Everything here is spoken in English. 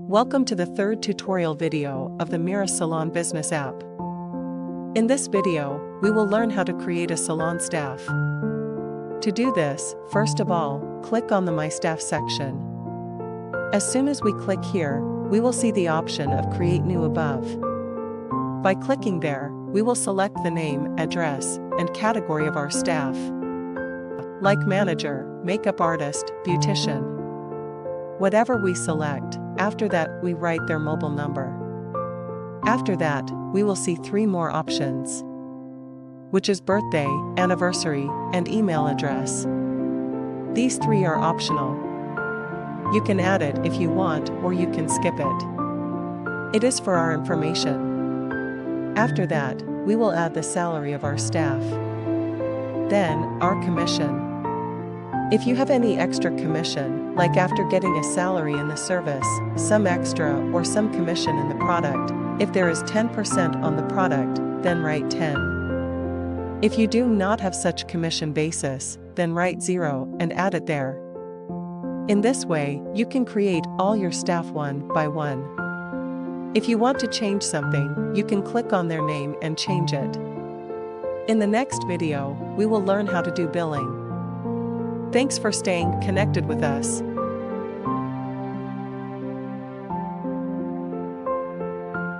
Welcome to the third tutorial video of the Merasalon business app. In this video, we will learn how to create a salon staff. To do this, first of all, click on the My Staff section. As soon as we click here, we will see the option of Create New above. By clicking there, we will select the name, address, and category of our staff, like manager, makeup artist, beautician. Whatever we select, after that we write their mobile number. After that, we will see three more options, which is birthday, anniversary, and email address. These three are optional. You can add it if you want, or you can skip it. It is for our information. After that, we will add the salary of our staff. Then, our commission. If you have any extra commission, like after getting a salary in the service, some extra or some commission in the product, if there is 10% on the product, then write 10. If you do not have such commission basis, then write 0 and add it there. In this way, you can create all your staff one by one. If you want to change something, you can click on their name and change it. In the next video, we will learn how to do billing. Thanks for staying connected with us.